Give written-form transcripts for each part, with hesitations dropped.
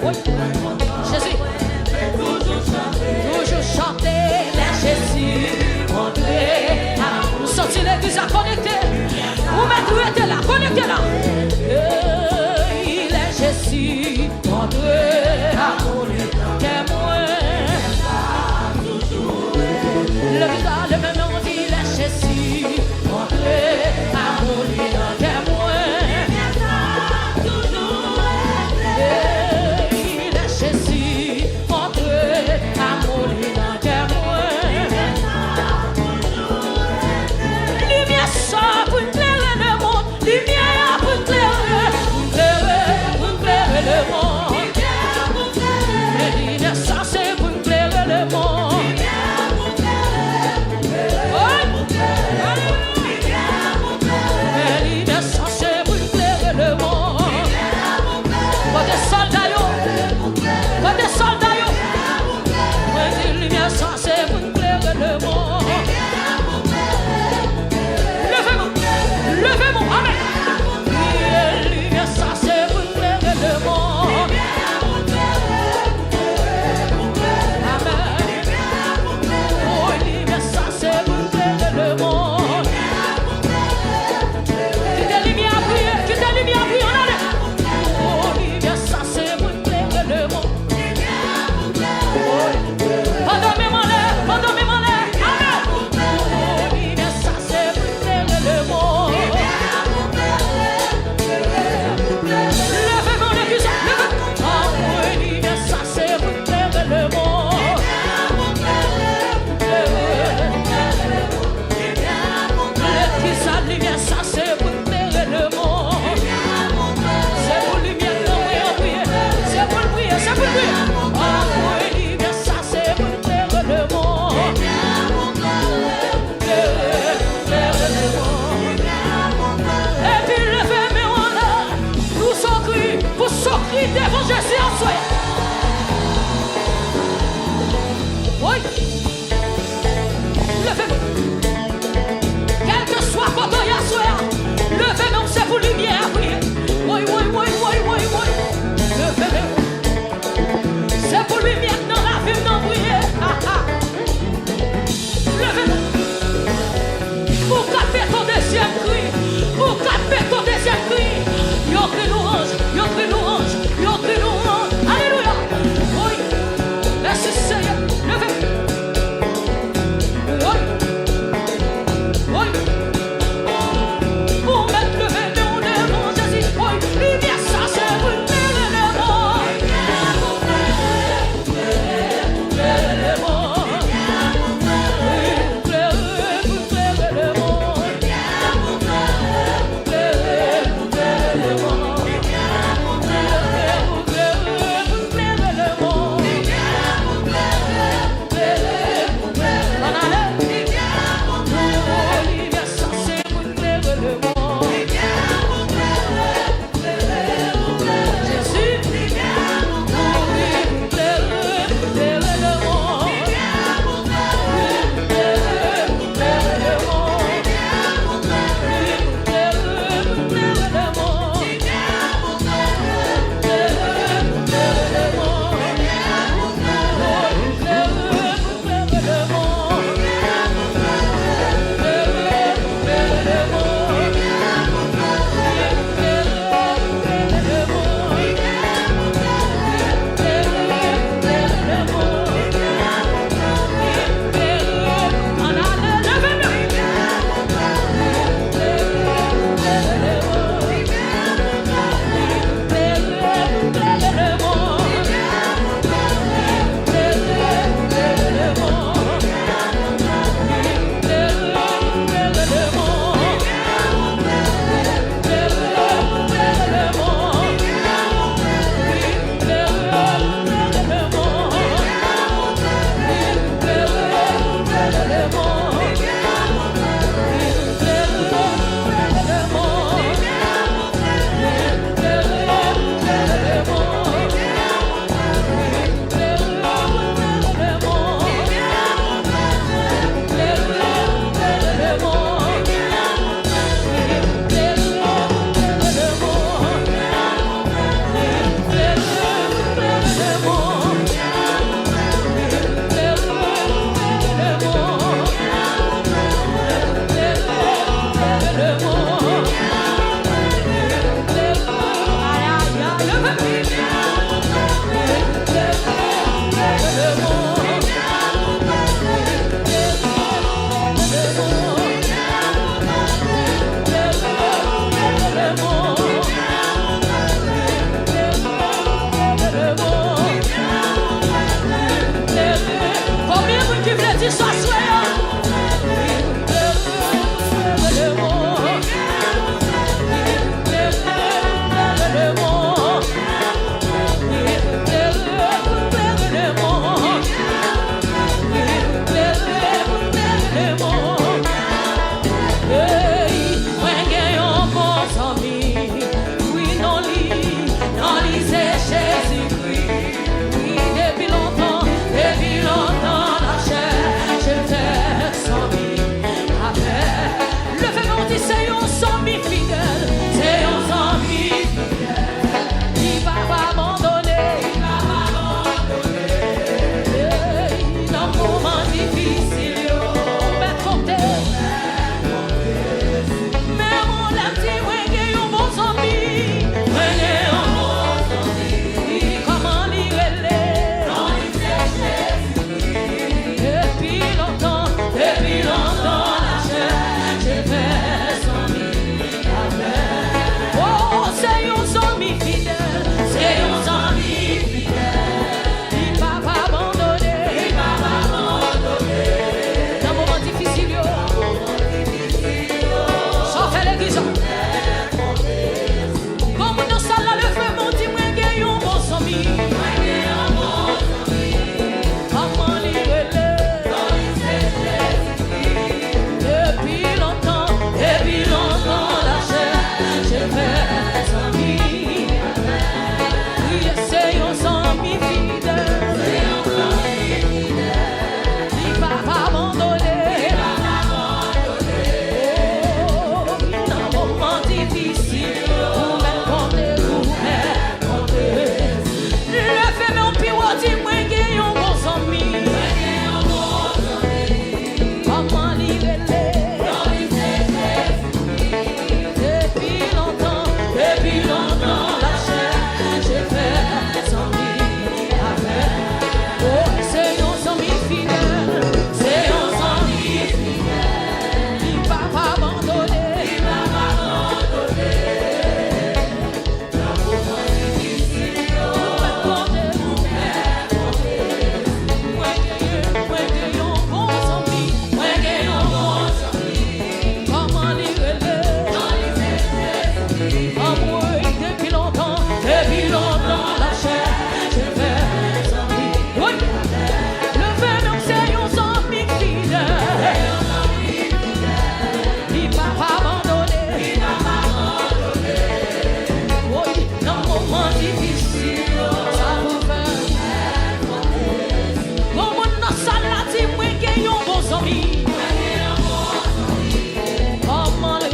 Oui. Jésus. Toujours chanter les Jésus. Entrer. Vous sortez l'église à connecter. Vous mettez là, connectez là. Il est Jésus. Entrer. Témoin. Le même nom dit il est Jésus. Entrer. Témoin. Il est Comment livrer depuis longtemps la chair, j'ai fait amis. Oui, c'est un ami fidèle. Il va pas abandonner. Oh, dans un moment difficile, vous m'avez compté. Le fait mon pire, dis-moi qu'il y a un bon ami. Comment livrer depuis longtemps la chair, j'ai fait amis avec. Oh, c'est un ami fidèle, c'est un ami fidèle. Il va pas abandonner. Dans le moment difficile, vous m'avez compté. Moi, j'ai un bon ami. Comment livrer depuis longtemps la chair, j'ai fait amis. Oui, le venin c'est un ami fidèle. Il va pas abandonner. Oui, dans le moment difficile, ça vous fait. Comment dans ça là, dis-moi qu'il y a un bon ami. Comment le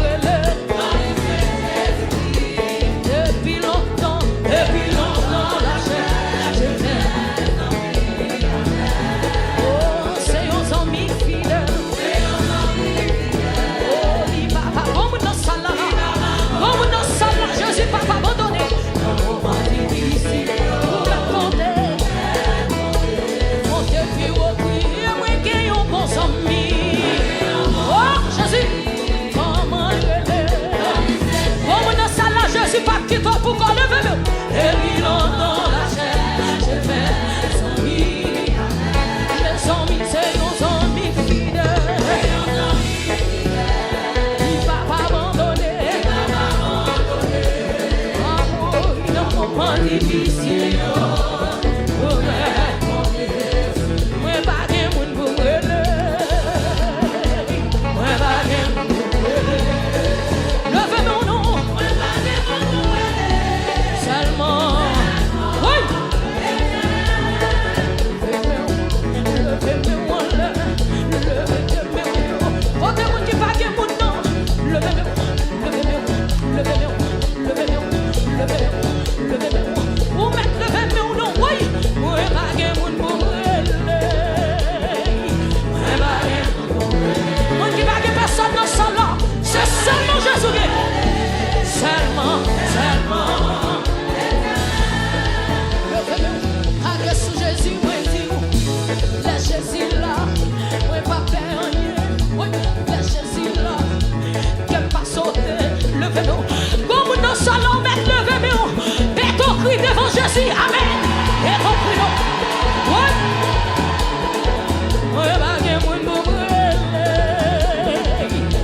depuis longtemps la chair, j'ai fait amis. Oh, c'est un ami fidèle. Oh, il va pas, comme dans ça là, Jésus va pas abandonner. Dans le moment difficile, vous m'attendez. Mon Dieu, puis au prix, moi qui ai un bon ami. Oh, Jésus, comment comme dans ça là, Jésus pas quitte pour qu'on le veuille. Et puis longtemps la chair, j'ai fait amis. Les amis, c'est nos amis fidèles. Il va pas abandonner. Amour, dans mon moment difficile. Moi, pas de monde pour brûler. Moi, pas de monde pour brûler. Levez mon nom. Seulement. Oui. Levez-moi. Oh, des gens qui pas de monde, non. Levez-moi. Ou mettre levez-moi, non. Oui. Moi, pas de monde pour brûler. Moi, pas de monde pour brûler. Moi, qui pas de personne dans ça là. C'est seulement Jésus. Seulement. Avec sous Jésus, moi dis, laisse Jésus là, moi pas faire rien. Oui, laisse Jésus là, qu'elle pas sauter, levez-nous. Comme dans le salon, mettre levez-nous. Et ton cri devant Jésus, amen. Et ton cri non. Oui. Moi pas de monde pour brûler.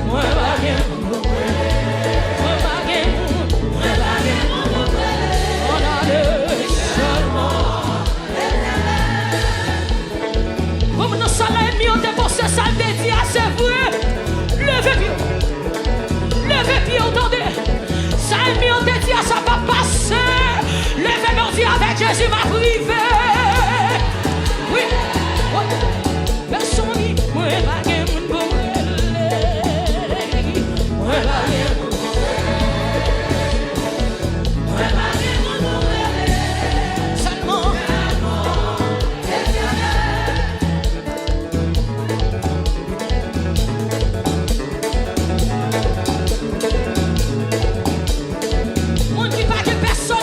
Moi pas de monde pour brûler. Moi pas de monde pour brûler. On a le seulement. Comme dans ça là, ennemi, on dépense ça, le dit, c'est vrai. Levez pied, entendez. Ça, ennemi, on dit, ça va passer. Levez, on dit, avec Jésus, va priver. Oui, personne dit, moi, pas de monde pour brûler. Moi, pas de monde pour brûler. Moi, pas de monde pour brûler. Seulement. On dit pas que personne,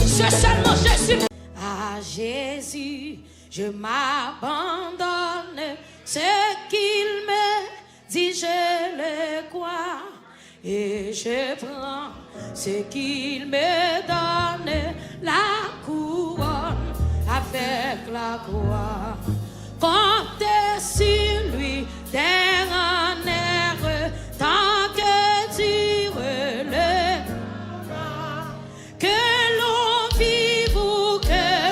c'est seulement Jésus. À Jésus, je m'abandonne. Ce qu'il me dit, je le crois. Et je prends ce qu'il me donne, la couronne avec la croix. Comptez sur lui, dernière, tant que dure le que l'on vive ou que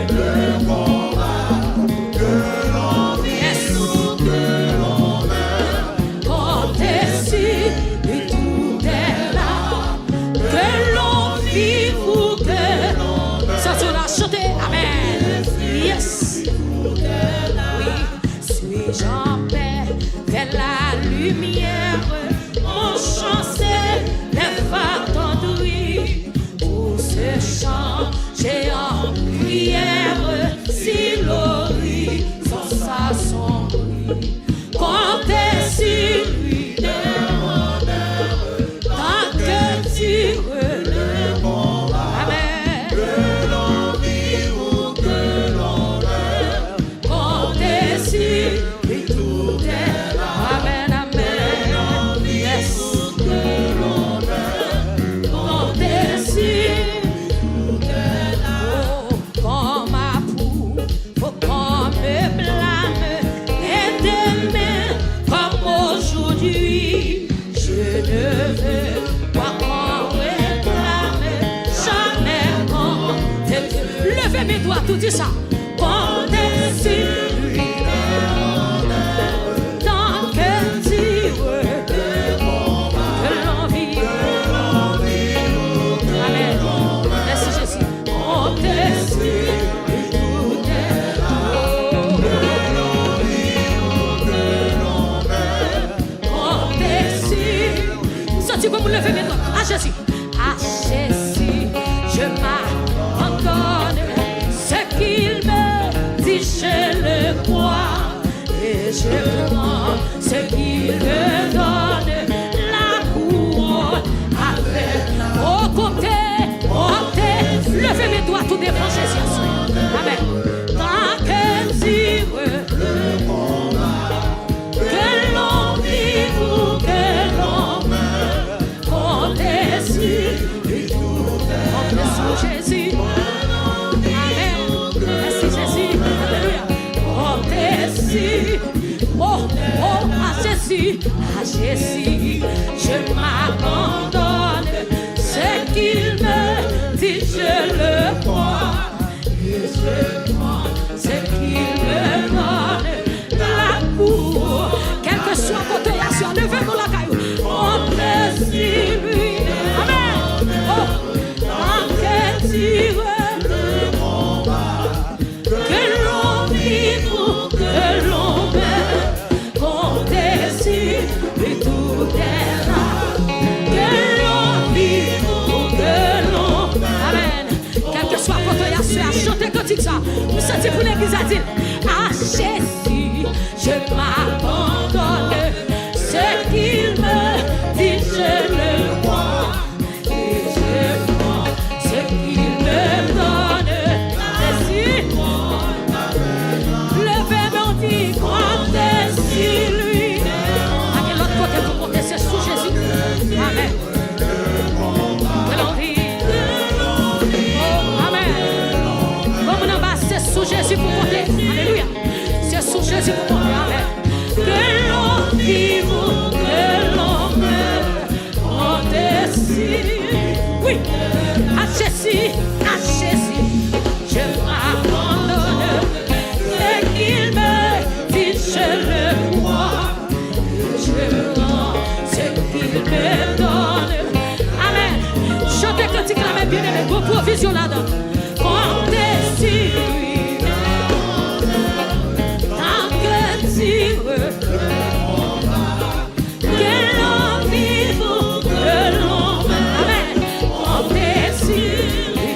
le combat que l'on vit ou que l'on meurt. Quand ici et tout est là, que l'on vit ou que l'on meurt. Ça tu l'as chanté, amen. Yes. Oui, suis-je en paix vers la lumière? Mon chant c'est les attendri pour ce chant j'ai en prière. Si l'horizon ça sombrit, comptez sur lui des honneurs, tant que tu le combat. Amen. Que l'on vive ou que l'on meurt, comptez sur lui tout est là. Amen, amen. Yes. Que l'on meurt, comptez sur tout est là. Oh, comme à pour, faut qu'on me blâme, et demain comme aujourd'hui, je ne veux pas qu'on réclame jamais quand levez mes doigts, tout dit ça. Comptez sur lui tant que tu veux que l'on vive. Amen. Merci Jésus. Comptez sur lui tout est là. Comptez sur. Sorti comme vous levez mes doigts. À Jésus. À Jésus, je m'abandonne. Ce qu'il me dit, je le crois. Et je prends ce qu'il me donne. La couronne avec. Oh, comptez, levez mes doigts, tout dépend Jésus. Amen. Tant que tu veux que l'on vive ou que l'on meurt, comptez sur lui tout est. Comptez sur Jésus. Amen. Merci Jésus. Alléluia. Comptez sur. Oh, à Jésus, je m'abandonne. Ce qu'il me dit, je le crois. Et je crois ce qu'il me donne. La cour, quel que soit votre réaction, levez-vous la caillou. Comptez sur lui. Amen. Oh, tant que tu veux le combat, que l'on vive ou que l'on meurt, comptez sur lui tout est là. Que l'on vive ou que l'on meurt. Amen. Quel que soit votre réaction, chantez cantique ça. Vous sentez pour l'église à dire, à Jésus, je m'abandonne. Ce qu'il me dit, je le crois. Et je crois ce qu'il me donne. Jésus, levez-moi, dit, comptez sur lui. À quel autre côté vous comptez, c'est sous Jésus. Amen. Que l'on vive. Oh, amen. Comme en bas, c'est sous Jésus pour compter. Alléluia. C'est sous Jésus pour compter. Amen. Que l'on vive ou que l'on meurt, comptez sur. Oui. À Jésus, je m'abandonne. Ce qu'il me dit, je le crois. Je rends ce qu'il me donne. Amen. Chantez cantique la main bien aimée. Vos provisions là-dedans. Comptez sur lui. Tant que tu veux que l'on vive ou que l'on meurt. Amen. Comptez sur lui.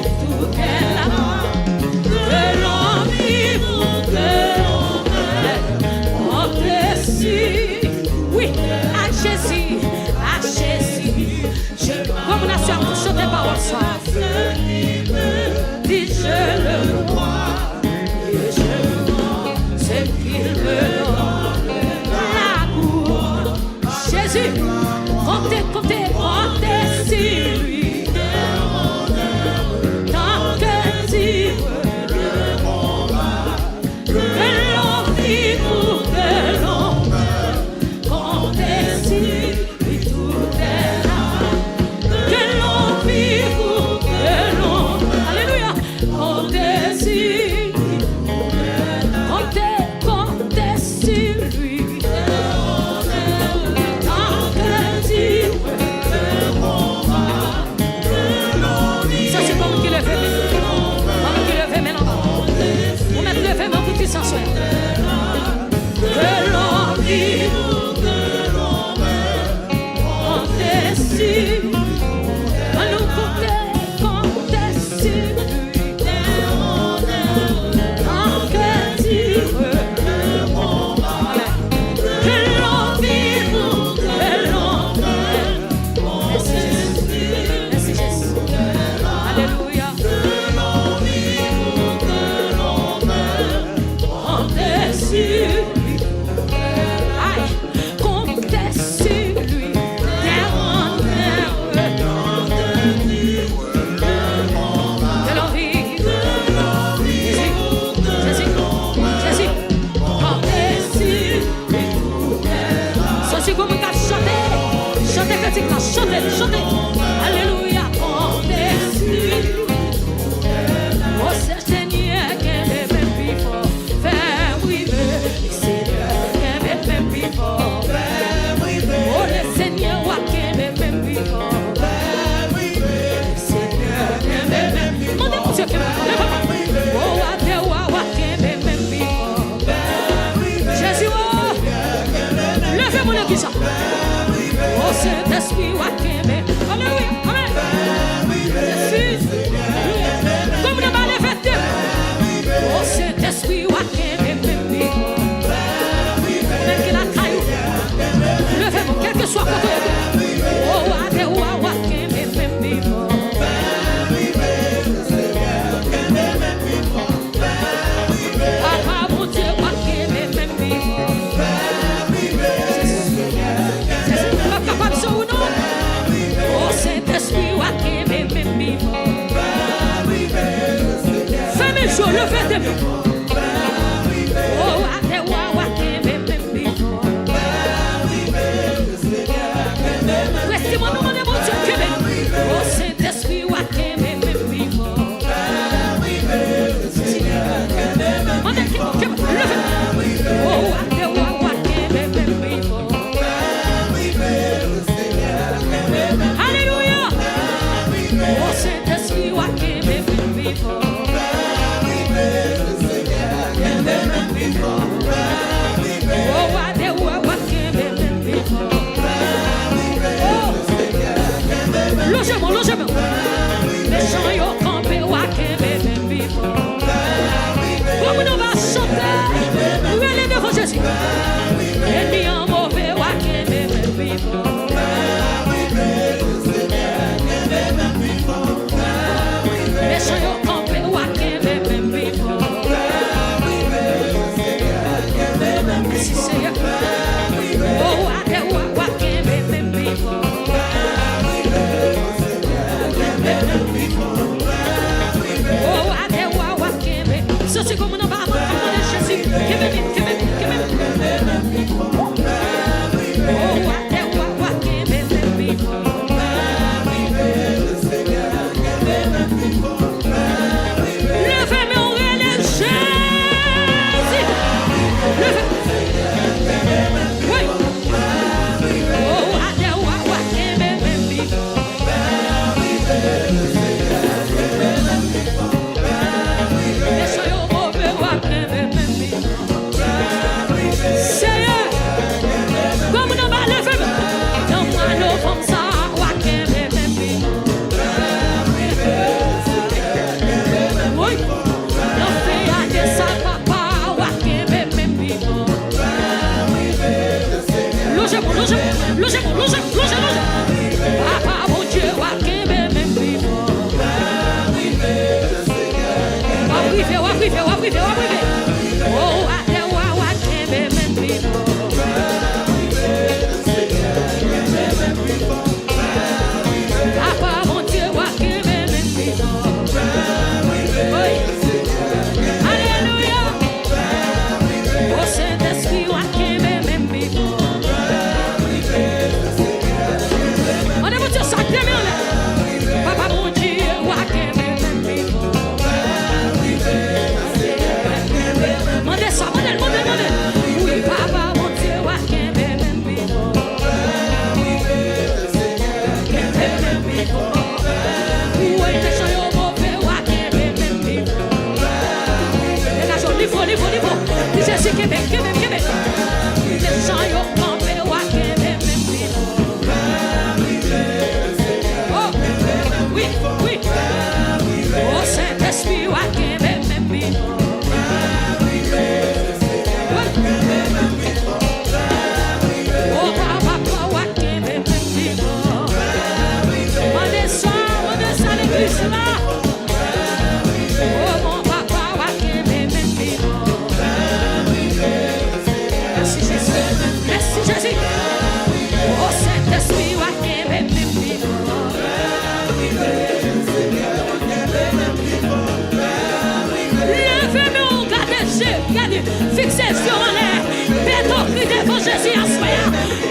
fixez sur l'air. Péton cri devant Jésus en soya.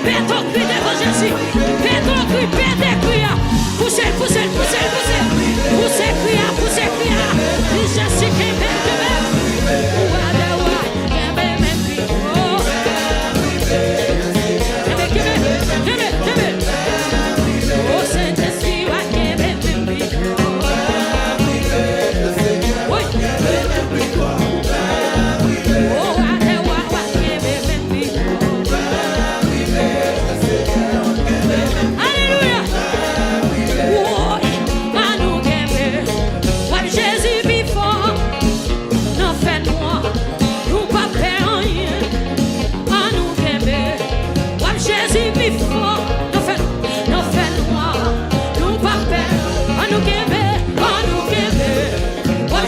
Péton cri devant Jésus. Péton cri, pété cri. Poussez, poussez, poussez, poussez. Poussez cri, poussez cri. Jésus qui est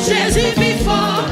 Jésus before,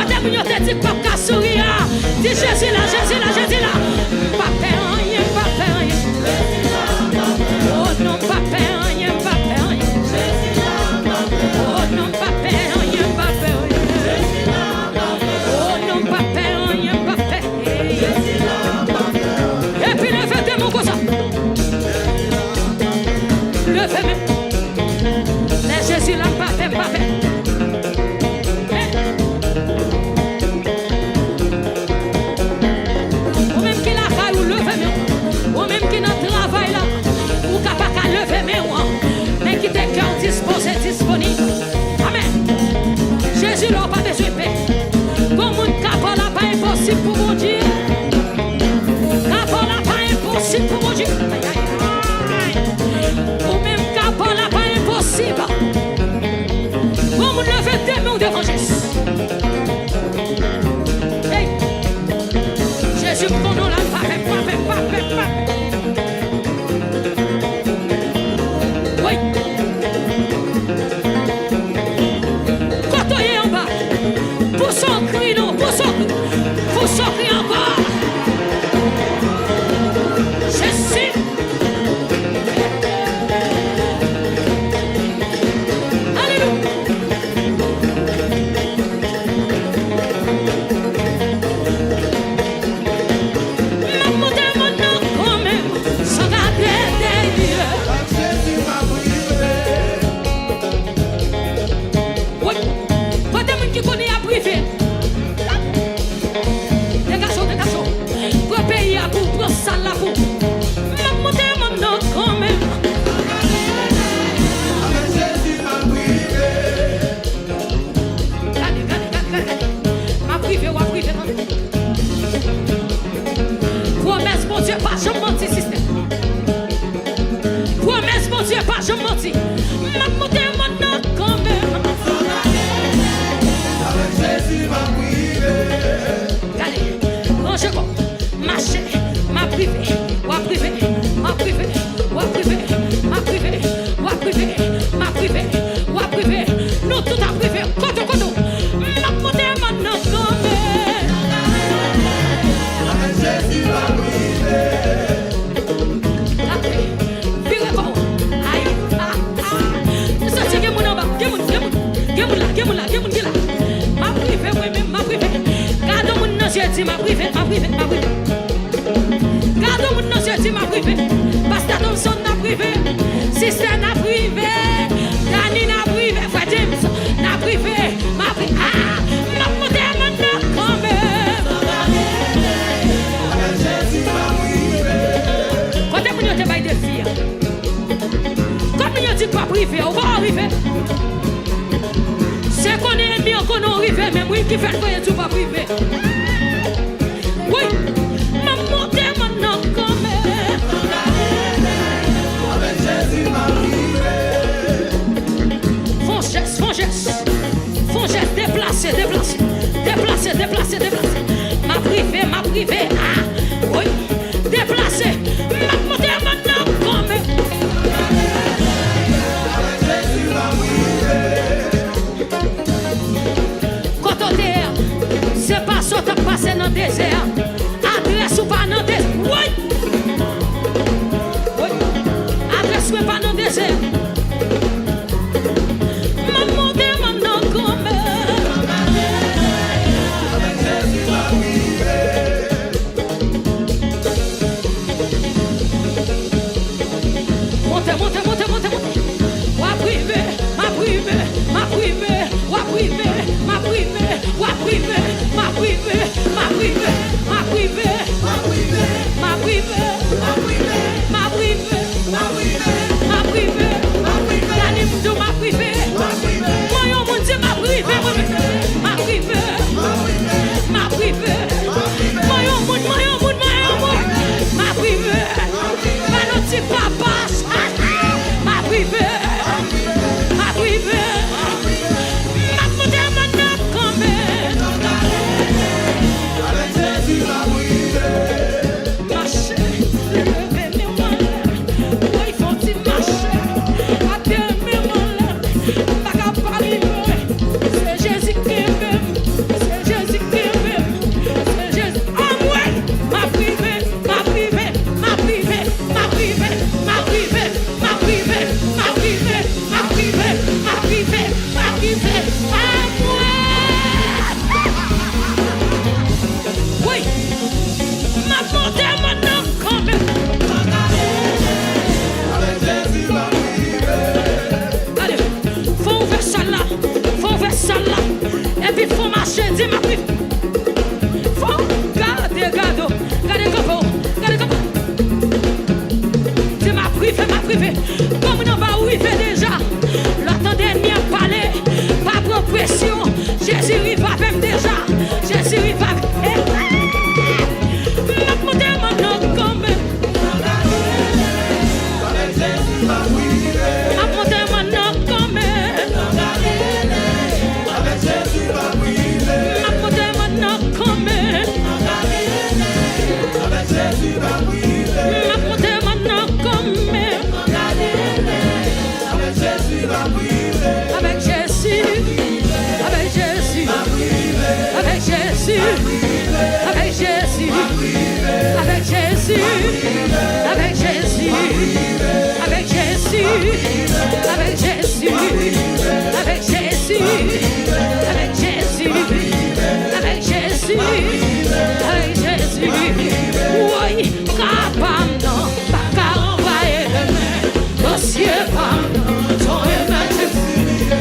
Côté moun yo te dit pas qu'à sourire. Dis Jésus là, Jésus là, Jésus là. Pas faire rien, pas faire rien. Oh non, pas faire rien, pas faire rien. Oh non, pas faire rien, pas faire rien. Oh non, pas faire rien, pas faire rien. Et puis levez tes mains comme ça. Levez mes. Mais Jésus là, pas fait, pas fait. Ou même qui la caille ou levez mes. Ou même qui n'a travail là. Ou capable de lever mes. Mais qui te cœur disposé, disponible. Amen. Jésus n'a pas besoin de paix. Comme un capable là, pas impossible pour mon Dieu. Capable là, pas impossible pour mon Dieu. Ou même capable là, pas impossible. Comme lever tes mains devant Jésus. Hey. Jésus, mon nom là, pas fait. Oui. Quand on est en bas, pour son cri, non, pour son cri encore. Jésus. Alléluia. Monter mon nom quand même, sans garder des yeux. Oui, pas de monde qui connaît à privé. Des gâchons, pour payer à bout, pour salle à bout. Monter mon nom quand même. Ma privé, ou à privé, promesse, mon Dieu, pas jamais menti, système. Promesse, mon Dieu, pas jamais menti. M'a monté mon nom quand même. Allez, rangez quoi? Marchez, ma privé, ou à privé, ma privé, ou à privé, ma privé, ou à privé, ma privé, ou à privé. Nous tout à privé, koto. M'a monté mon nom quand même. Ma privé, moi-même, ma privé. Gardons mon nom, j'ai dit ma privé. Gardons mon nom, j'ai dit ma privé. Pasteur Thompson n'a privé. Sister n'a privé. Dani n'a privé. Frère James n'a privé. Ma privé. Ah, m'a monté mon nom quand même. Quand est-ce que vous avez des filles? Quand vous avez dit pas privé, on va arriver. C'est qu'on est ennemi, qu'on est arrivé, mais oui, qui fait quoi, tu vas privé. Oui, m'a monté mon nom quand même. Avec Jésus, m'a privé. Font geste, déplacé. Ma privé, ah, oui, déplacé. M'a monté mon nom quand même. Avec Jésus, m'a privé. C'est pas ça qui passe dans le désert. Adresse ou pas dans le désert. Oui. Adresse ou pas dans le désert. Maman demande quand même. Montez. Ma privé. Oui, ma montée maintenant quand même. Allez, faut ouvrir ça là, faut ouvrir ça là. Et puis faut marcher, dis-moi plus. Faut garder, garder comment. C'est ma privée. Comme on va arriver déjà. L'autre dernier a parlé, pas de pression. Jésus arrive même déjà. Jésus arrive avec. Ma montée maintenant quand même. Ma montée maintenant quand même. Ma montée maintenant quand même. Ma montée maintenant quand même. Avec Jésus, avec Jésus, avec Jésus, avec Jésus, avec Jésus, avec Jésus, avec Jésus, avec Jésus, avec Jésus, avec Jésus, avec Jésus, avec Jésus. Oui, capable non, pas envoyer le main, dossier pas ton émergence.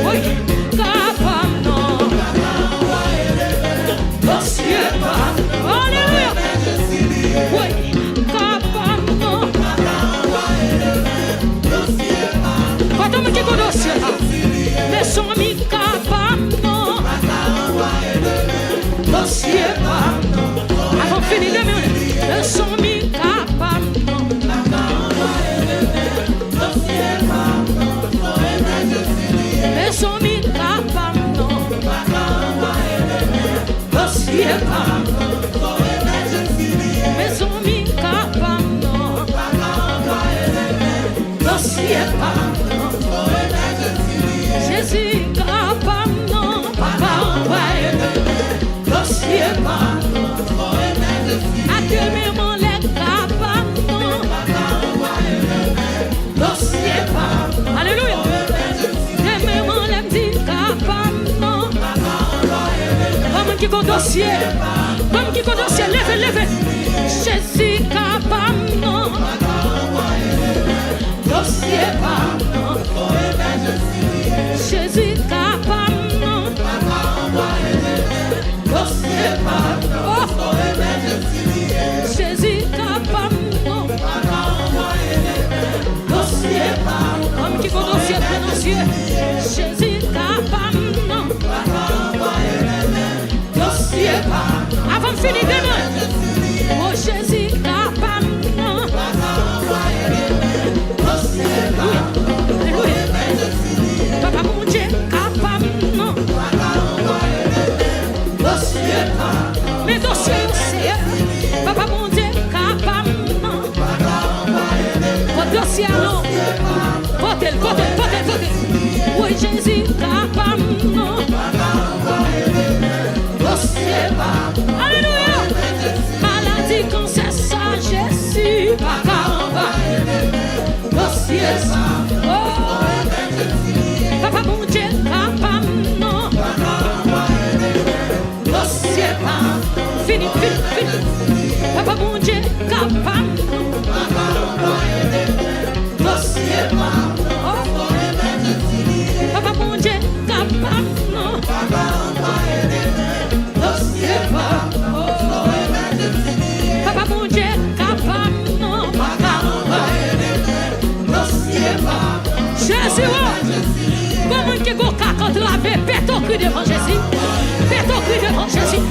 Oui, capable non, dossier pas. Alléluia. Oui, capable non. Quand on me dit qu'on dossier là, mais son ami capable non, dossier pas. Avant de finir 2 minutes, le son mi capable non. Le son mi capable non. Dossier pas. Le son mi capable non. Dossier pas. Jésus capable non. Papa envoyé. Dossier pas. Actuellement les capables non. Dossier pas. Alléluia. Actuellement les petits capables non. Comme qui compte dossier. Comme qui compte dossier. Levez. Jésus capable non. Dossier pas. Jésus capable non. Dossier pas. Jésus capable non. Dossier pas. Comme qui compte dossier prononcié. Jésus capable non. Dossier pas. Avant de finir demain. Oh Jésus capable non. Alléluia. Papa mon Dieu capable non. Dossier pas. Mais dossier c'est Papa mon Dieu capable non. Votre dossier non. Votez. Oui Jésus capable non. Dossier pas. Alléluia. Maladie cancer ça Jésus papa dossier ça. Oh. Papa mon Dieu capable non. Dossier pas. Fini. Papa mon Dieu capable non. Dossier pas. Oh. Papa mon Dieu capable non. Dossier pas. Oh. Papa mon Dieu capable non. Dossier pas. Jésus, comment que vous quand la paix, pète au cul devant Jésus. Pète au cul devant Jésus.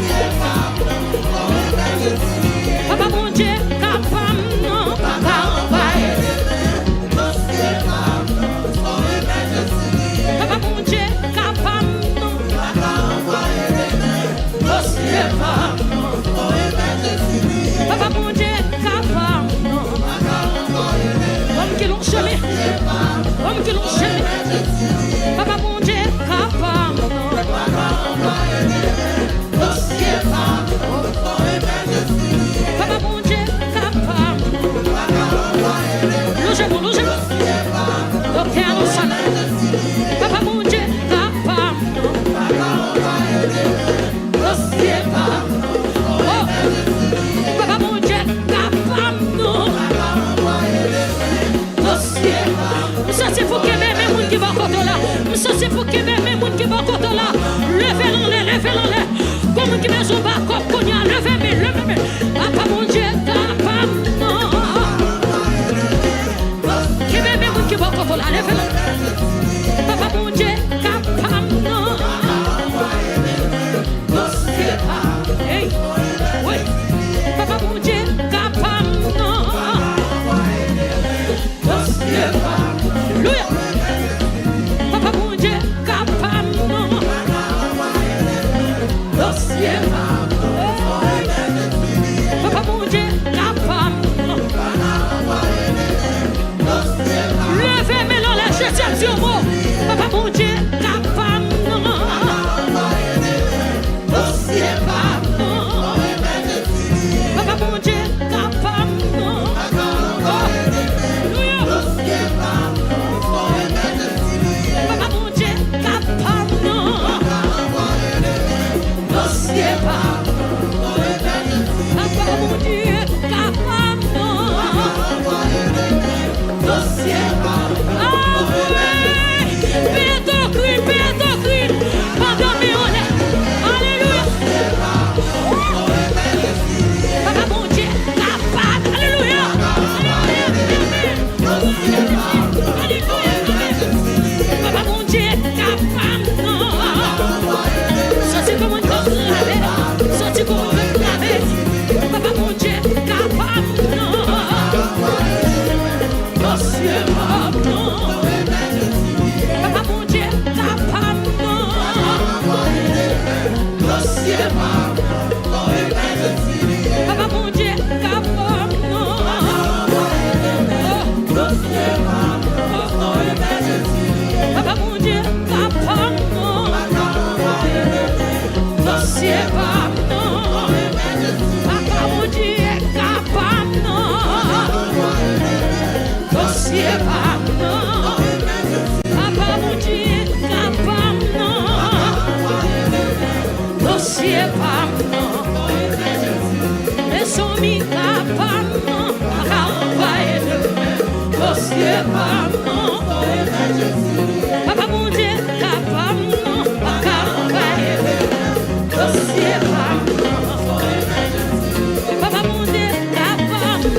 Papa mon Dieu, capable non. Papa mon Dieu, capable non. Dossier pas. Papa mon Dieu, capable non. Comme qui l'ont chemin. Comme qui l'ont chemin. Papa mon Dieu, capable non. levez l'en l'air. Comme qui met son bas, comme qu'on y a, levez-moi. Papa mon Dieu, capable, non. Qui bébé, qui va qu'on la levez-le. Papa mon Dieu, capable, non. Hey, oui. Papa mon Dieu, capable, non. Alléluia. Papa mon Dieu, capable, non. Papa mon Dieu, capable, non. Levez-moi dans la chaise, c'est un mot. Papa mon Dieu, capable, non. Papa mon Dieu, capable, non. Alléluia. Papa mon Dieu, capable, non. Papa mon Dieu, capable, non. Alléluia. Papa mon Dieu, capable. Alléluia. Papa mon Dieu, capable. Sorti comme un corps lavé. Sorti comme un corps lavé. Papa mon Dieu, capable. Papa mon Dieu, capable. Papa mon Dieu, capable. Papa mon Dieu, capable. Dossier capable. Papa mon Dieu, capable. Dossier capable. Papa mon Dieu, capable. Dossier capable. Les soumis capables. Dossier capable. Papa mon Dieu, capable. Dossier capable. Papa mon Dieu, capable.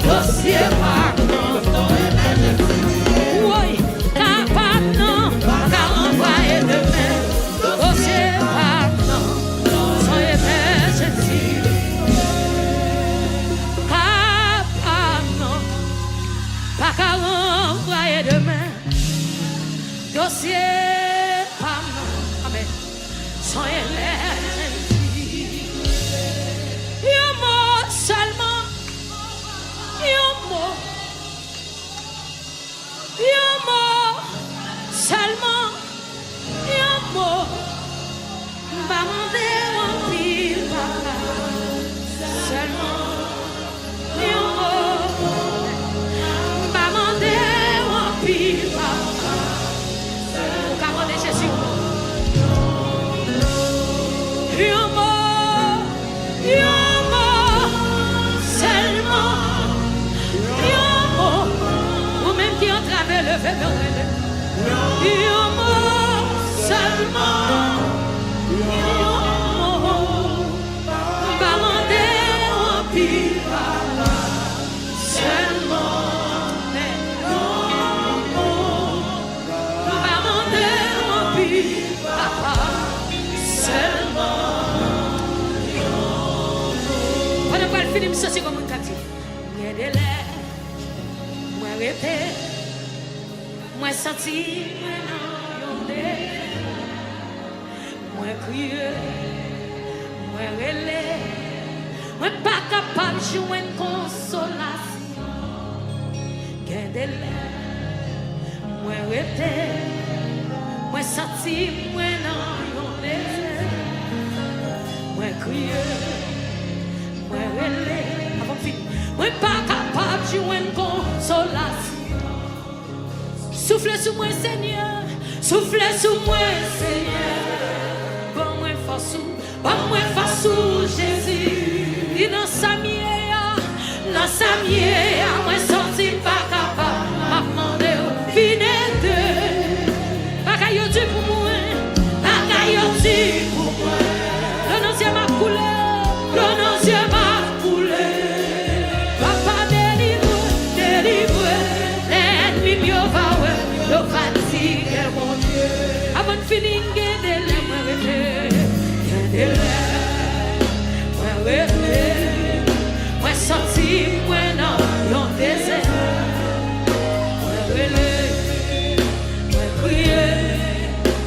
Dossier capable. Oui, capable. Dossier capable. Sans émergency. Capable. Pas qu'à envoyer demain. Dossier capable. Amen. Sans émergency. Un mot seulement. Un mot seulement, un mot, m'amender en pile, papa, seulement, un mot, m'amender en pile, papa, comment est Jésus? Un mot, seulement, un mot, ou même qui entrave le fait de un mot seulement, un mot, m'amender en pile, papa, seulement, un mot, m'amender en pile, papa, seulement. Voilà quoi le film, ça c'est comme un quartier. Moi délai, moi répète, moi senti, moi non délai, moi crier, moi relais, moi pas capable de jouer une consolation. Moi délai, moi répète, moi senti, moi non délai, moi crier. Avant de finir, moi pas capable de jouer une consolation. Souffle sur moi, Seigneur. Souffle sur moi, Seigneur. Bon, moi force, Jésus. Et dans sa mienne, moi sorti pas capable. M'a demandé au finir de. Pas qu'à Dieu pour moi. feeling get the moi senti moi dans yon désert moi crier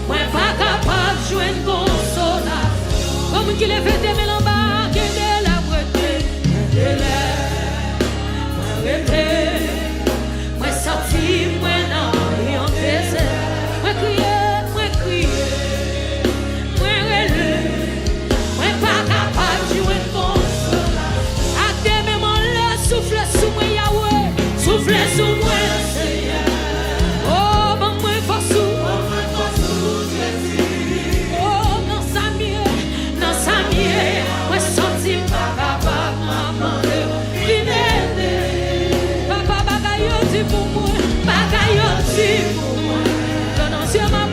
moi pas capable joindre consolation comme qu'il est fait de l'embarque de la beauté de moi senti moi dans yon désert moi crier moi pas capable joindre consolation à des moments là souffle sous moi Yahweh souffle sous moi Seigneur oh bon moi force Jésus oh non ça mieux moi senti pas capable maman papa bagaille dit pour moi non c'est ma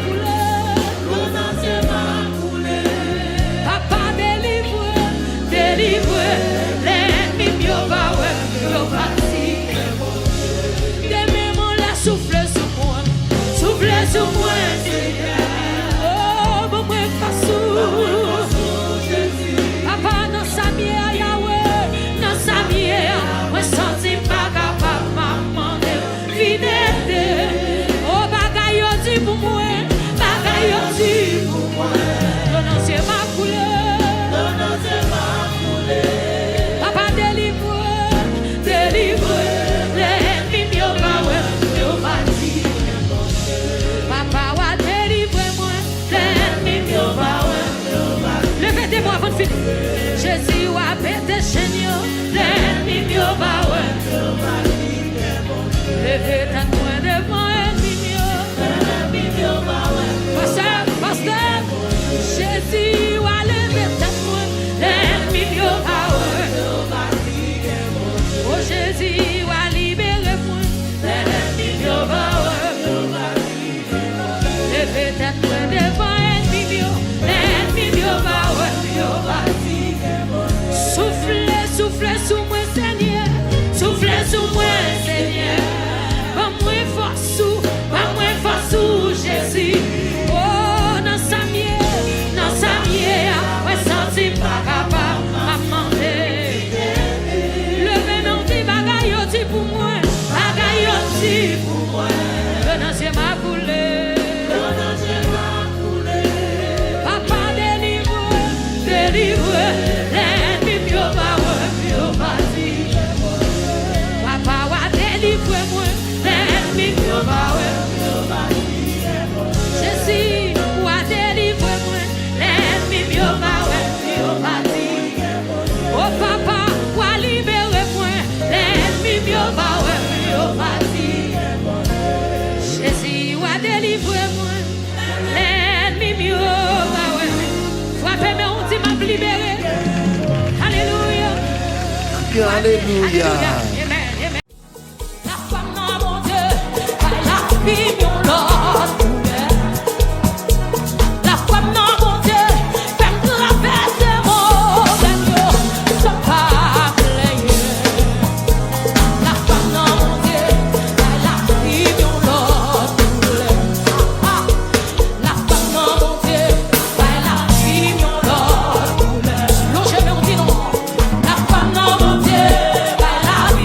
papa délivre l'ennemi mieux va parti des moments là souffle sur moi Seigneur oh bon moi façon papa non ça mieux Yahweh non ça mieux moi senti pas capable maman fidèle oh bagaille dit pour moi non c'est ma couleur papa délivre l'ennemi mieux va parti papa wa délivre moi l'ennemi mieux va levez-moi avant de finir Jésus wa pété Seigneur l'ennemi mieux va levez-moi devant l'ennemi mieux pasteur Jésus wa lever tête moi l'ennemi mieux va oh Jésus wa libérer moi l'ennemi mieux va lever tête moi devant l'ennemi mieux va souffle sous moi Seigneur souffle sous moi Seigneur pas moins force Jésus oh non ça mieux ouais senti pas capable maman levez mon petit bagaille aussi pour moi le nom c'est ma couleur papa délivre l'ennemi mieux va papa wa délivre moi l'ennemi mieux va Jésus wa délivre moi l'ennemi mieux va oh papa wa libérer moi l'ennemi mieux va Jésus wa délivrer moi l'ennemi mieux va frappez mais on dit m'a libéré alléluia Alléluia. Amen. La femme dans mon Dieu, elle a mis mon Lord. La femme dans mon Dieu, fait traverser mon agneau, sans pas plaire. La femme dans mon Dieu, elle a mis mon Lord. La femme dans mon Dieu, elle a mis mon Lord. Non, je me dis non. La femme dans mon Dieu, elle a mis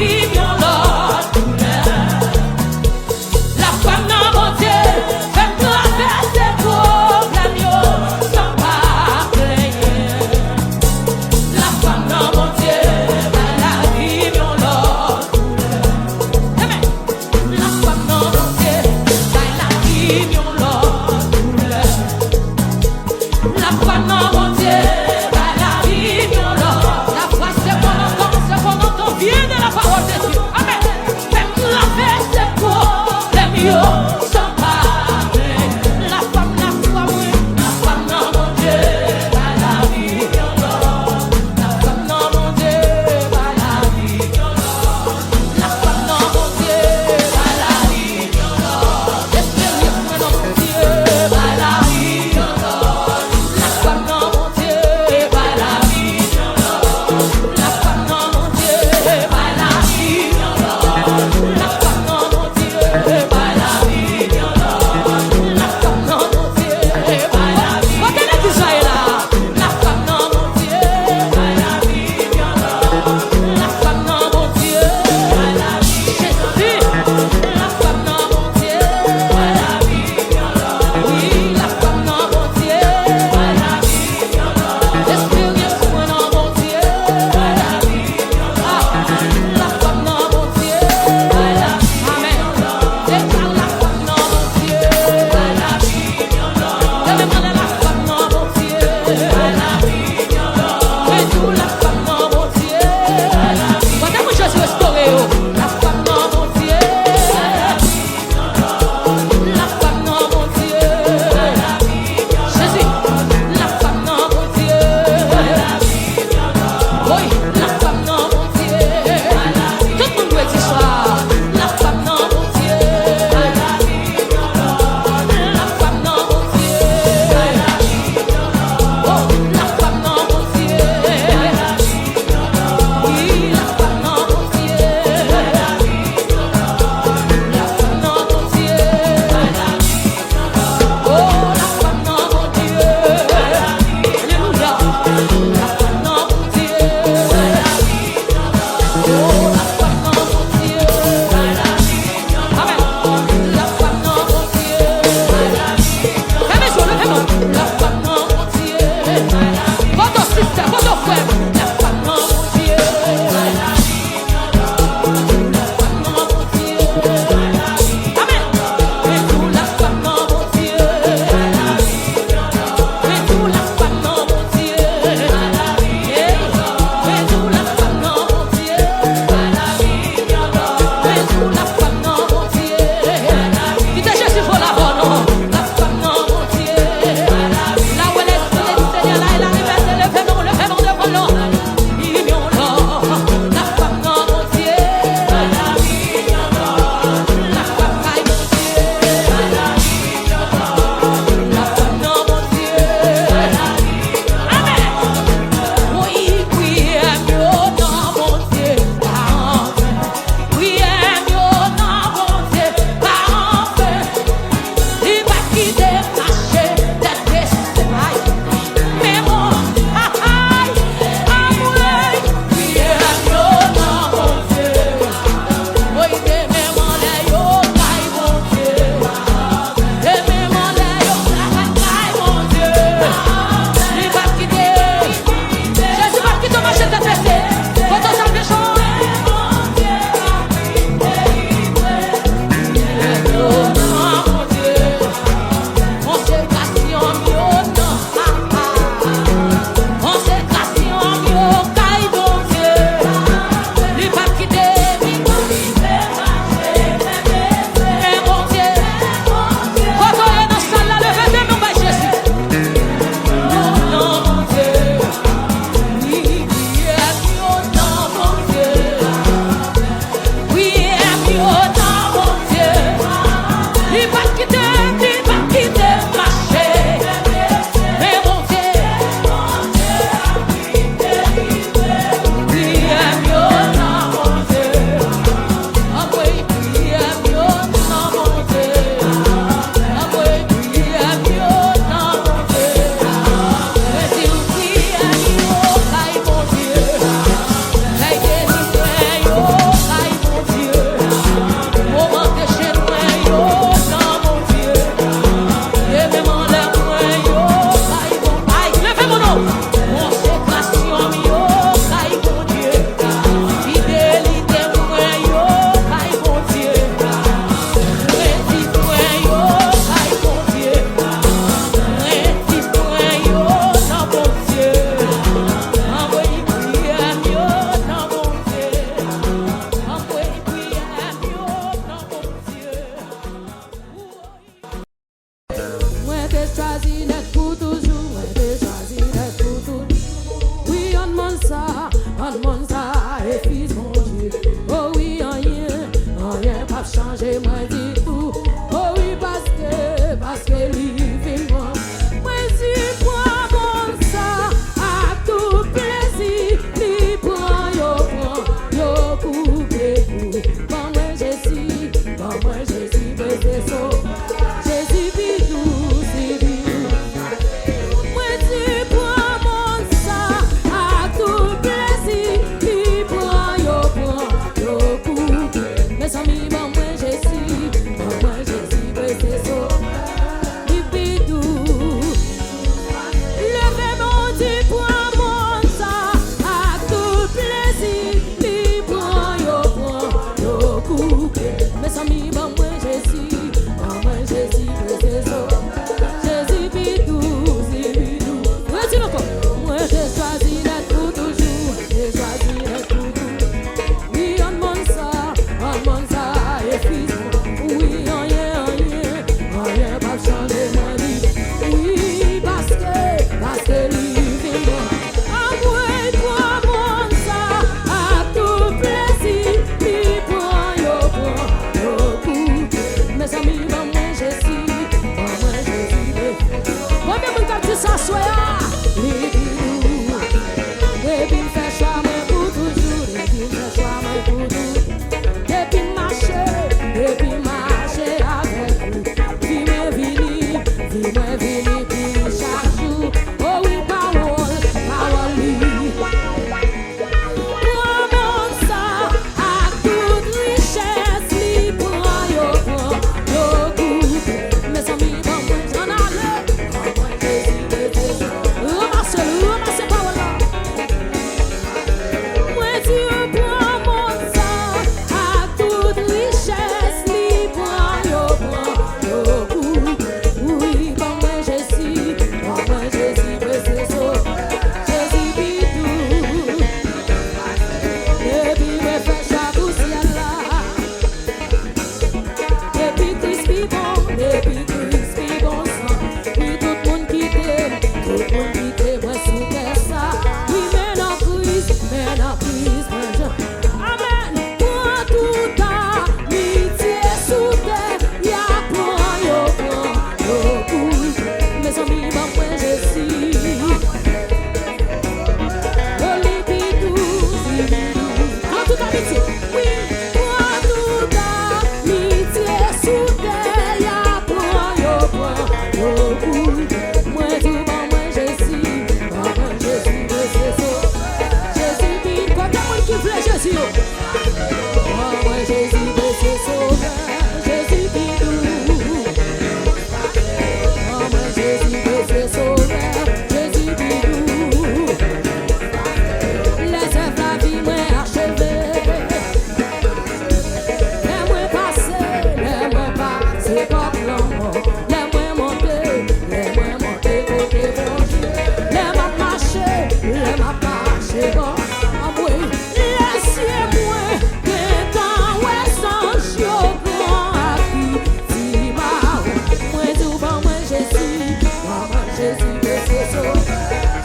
Jésus, c'est ça.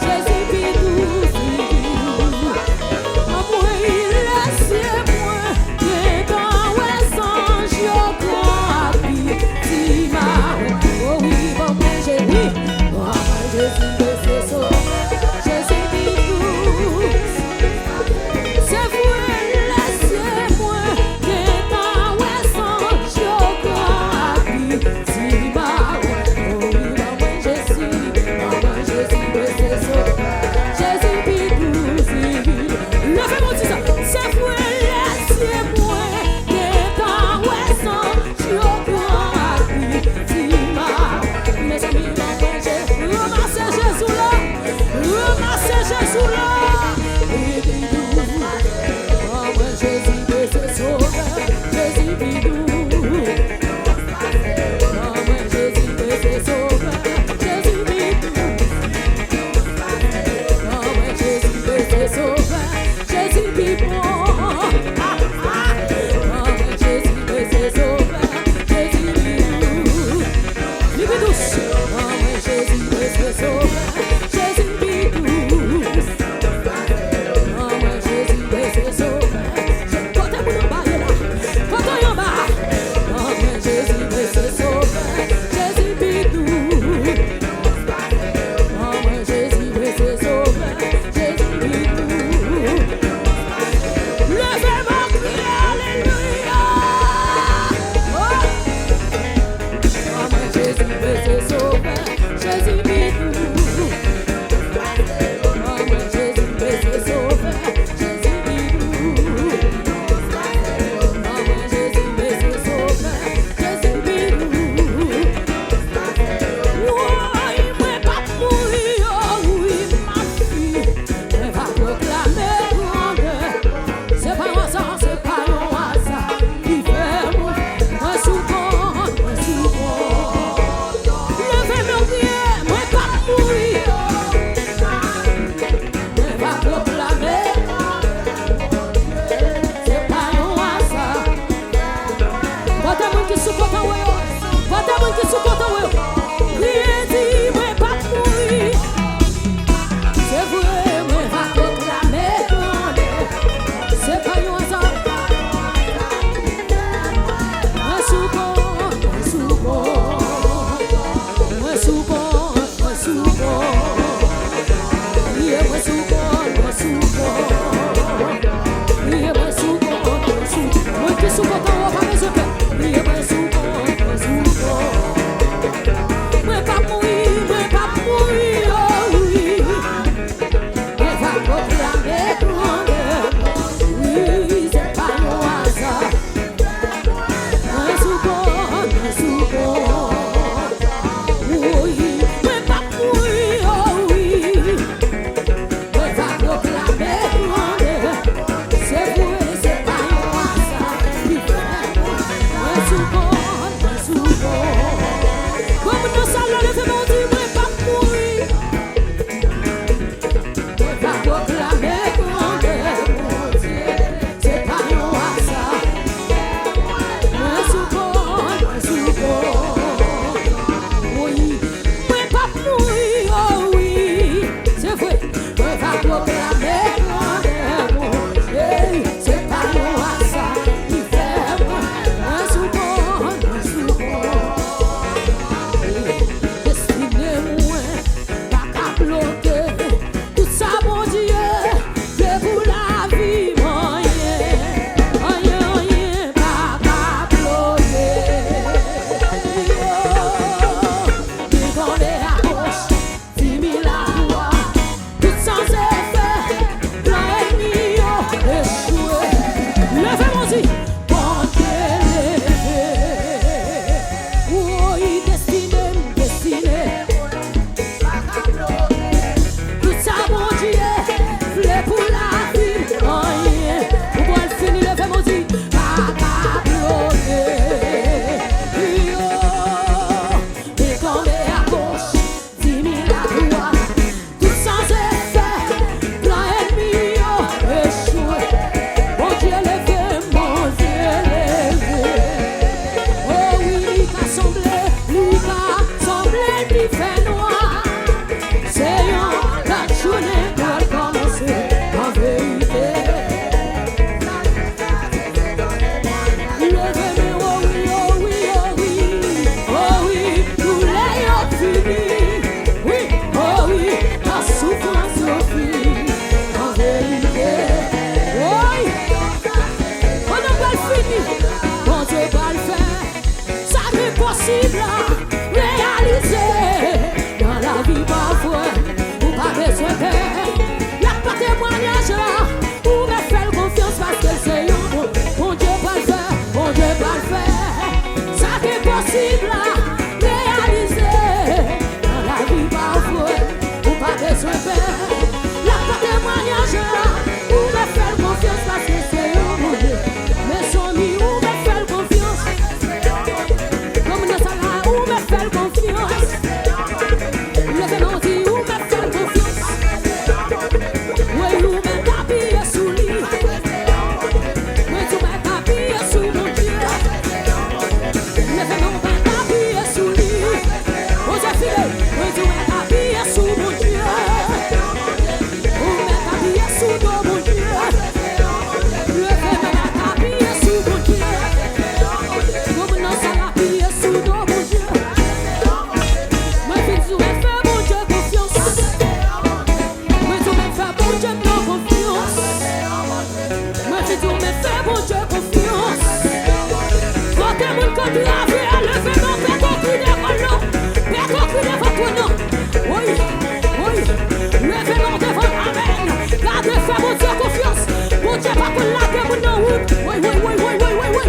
Jésus, puis tout, moi, il laisse moi, que dans les anges, yo, grand, petit, oh oui, bon, moi, j'ai oui, oh, Jésus, c'est ça. Jésus, puis tout, c'est vous, laissez-moi, que dans les anges, yo, grand, petit, oh oui, bon, moi, Jésus, vie parfois, ou pas besoin de la pas témoignage là, ou me faire confiance parce que c'est un bon Dieu pas le faire, bon Dieu pas le faire. Ça qui est possible là, réaliser dans la vie parfois, ou pas besoin de la pas témoignage là, ou me faire confiance parce que c'est un bon Dieu. Mais son ami, ou me faire confiance, comme dans ça là, ou me faire confiance. Levez-moi dit, ou me faire confiance. Oui, ou me tapis sous lui. Oui, tu me tapis sous mon Dieu. Levez-moi me tapis sous lui. Oh, j'ai filé. Oui, tu me tapis sous mon Dieu. Ou me tapis sous mon Dieu. Levez-moi me tapis sous mon Dieu. Comme dans ça là, tapis sous mon Dieu. Moi, je dis, me fais mon Dieu confiance. Moi, tu me fais mon Dieu confiance. Moi, je dis, me fais mon Dieu confiance. Quand t'es mon côté la vie, levez-moi, fais ton cri devant nous. Fais ton cri devant toi, non. Oui, oui. Levez-moi devant, amen. Gardez, fais mon Dieu confiance. Mon Dieu, pas pour la guerre, mon nom. Oui, oui, oui, oui, oui, oui, oui.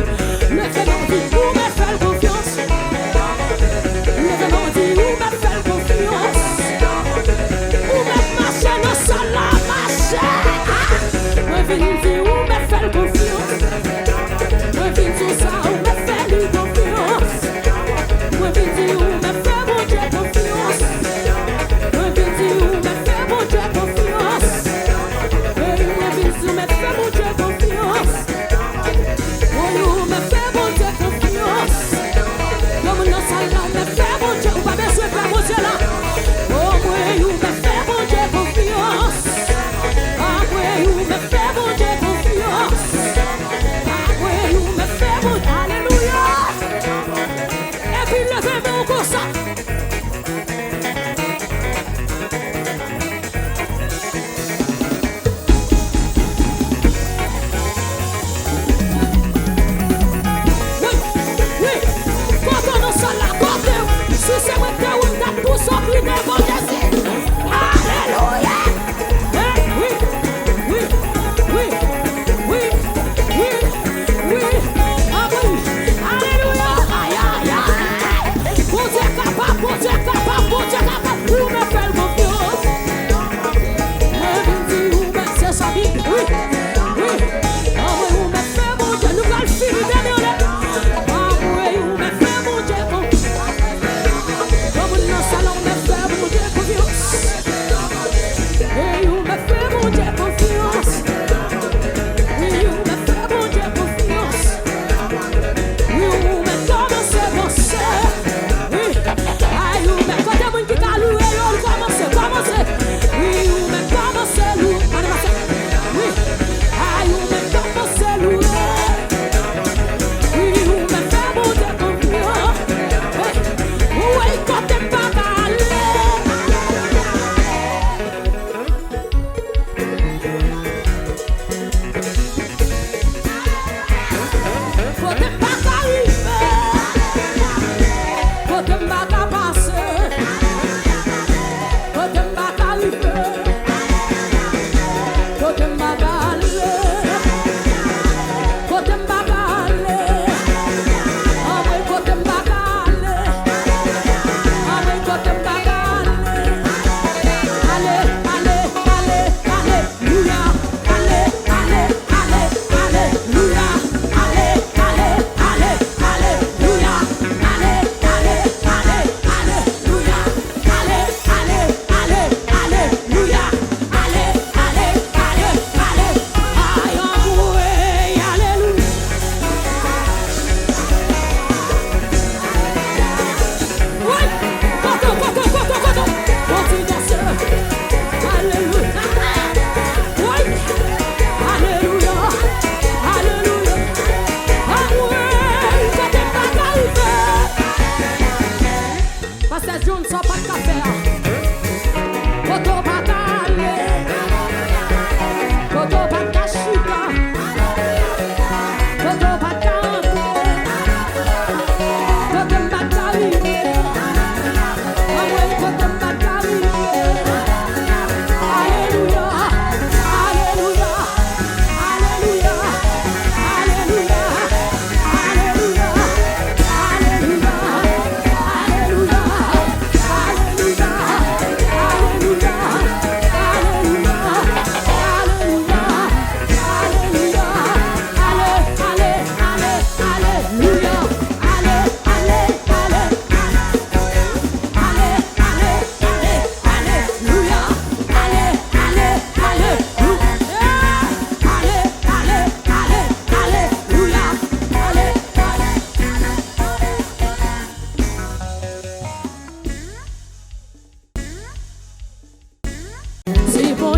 Levez-moi, dis, vous me faites confiance. Levez-moi, dis, vous me faites confiance. Vous me marchez dans ça là, marchez. Moi, je dis, vous me faites confiance. Moi, je dis, ça, vous me faites confiance. Moi, je dis, vous me faites mon Dieu confiance. Moi, je dis, vous me faites mon Dieu confiance. Moi, je dis, vous me faites mon Dieu confiance. Oh, vous me faites mon Dieu confiance. Comme dans ça là, me fait mon Dieu, ou pas besoin de faire mon Dieu là. Oh, moi, vous me faites mon Dieu confiance. Ah, moi, vous me faites mon Dieu confiance. Ah, moi, vous me faites mon Dieu. Alléluia. Et puis levez-moi comme ça. Oui, oui. Quand on a ça là, quand si c'est moi qui vous tape tout ça, puis devant Jésus. Alléluia. Oui, oui, oui, oui, oui, oui. Ah oui. Alléluia. Aïe, aïe, aïe. Bon Dieu capable, bon Dieu capable, bon Dieu capable. Vous me faites confiance. Vous me c'est ça, oui, oui. Ah oui, vous me faites mon Dieu. Nous allons finir derrière là. Ah oui, vous me faites mon Dieu confiance. Comme dans le salon, me fait mon Dieu confiance.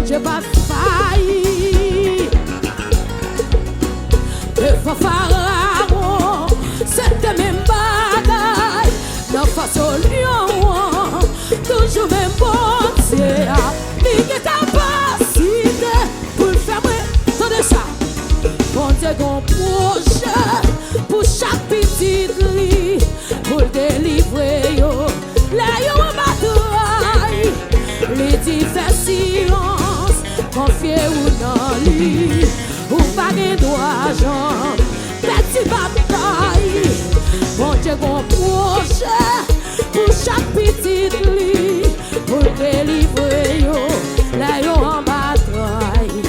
Dieu pas failli. Devant Pharaon, c'était même bagaille. Dans façon lion, toujours même bon Dieu. Il est capacité pour le faire. Attendez ça. Bon Dieu, qu'on projet pour chaque petite lit, pour le délivrer, yo. Là, yo, en bataille. Les divers silences, confiés ou dans lui, ou pas de droit, Jean, petit bataille. Bon Dieu, qu'on projet pour chaque petite lit, pour le délivrer, yo. Là, yo, en bataille.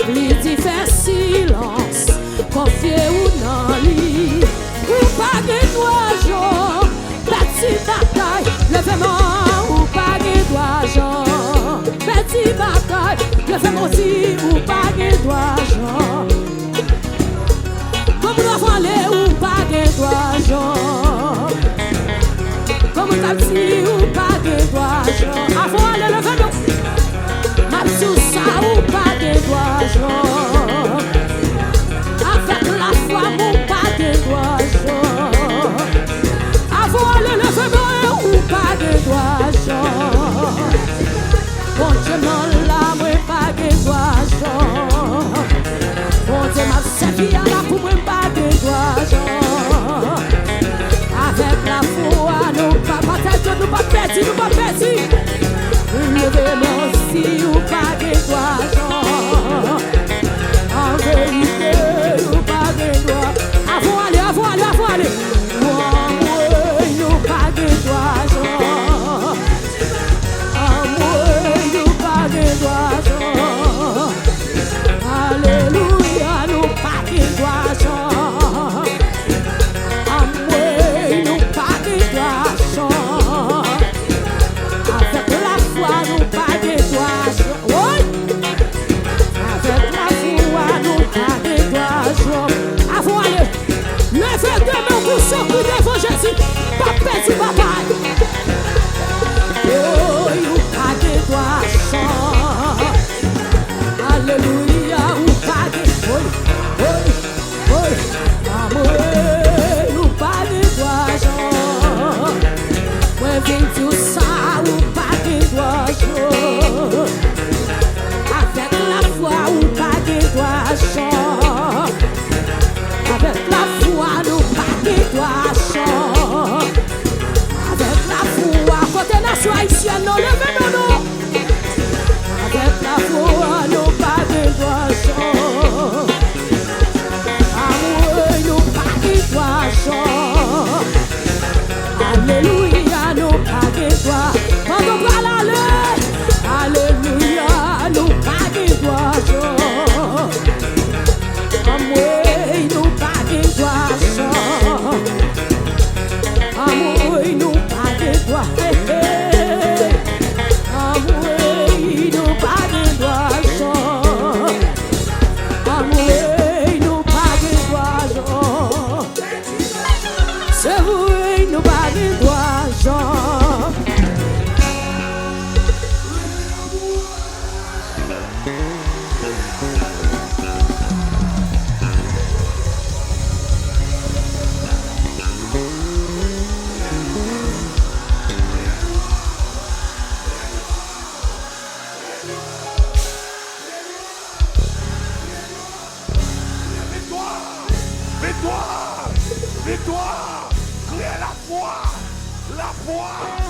Les divers silences, confiés ou dans lui, ou pas de droit, Jean, petit bataille. Levez-moi, ou pas de droit, Jean, petit bataille. Levez-moi aussi, ou pas de droit, Jean. Comme nous avons aller, ou pas de droit, Jean. Comme nous avons dit, ou pas de droit, Jean. Avant aller, levez-nous. Sous ça ou pas de doigts, Jean. Avec la foi, mon pas de doigts, Jean. Avant le levement ou pas de doigts, Jean. Bon Dieu, non, là, moi, pas de doigts, Jean. Bon Dieu, m'a servi à la pour moi, pas de doigts, Jean. Avec la foi, nous pas tête, nous pas petit, nous pas petit. Levez-moi aussi ou pas de doigts, Jean. En vérité ou pas de doigts. Avant aller, avant aller, avant aller. Moi, nous pas de doigts, Jean. Moi, nous pas de doigts, Jean. Alléluia, nous pas de doigts, Jean. Moi, nous pas de doigts, Jean. Avec la foi, nous pas de doigts, Jean. Oui. Avec la foi, nous pas de doigts, Jean. Avant aller, levez demain pour sortir devant Jésus. Pas petit bataille. Oh, nous pas de doigts, Jean. Alléluia, nous pas de nous pas de doigts, Jean. Moi, viens tout ça, ou pas de doigts, Jean. Avec la foi, ou pas de doigts, Jean. Avec la foi, nous pas de doigts, Jean. Avec la foi, côté nation haïtienne, non, levez-nous, non. Avec la foi, nous pas de doigts, Jean. Amour, nous pas de doigts, Jean. Alléluia, nous pas de doigts. Quand on parle aller, alléluia, nous pas de doigts, Jean. Amour, nous pas de doigts, Jean. Amour, nous pas de doigts. Amour, nous pas de doigts, Jean. Amour, nous pas de doigts, Jean. C'est vous, nous pas de doigts, Jean. Victoire! Victoire! Créez la foi! La foi!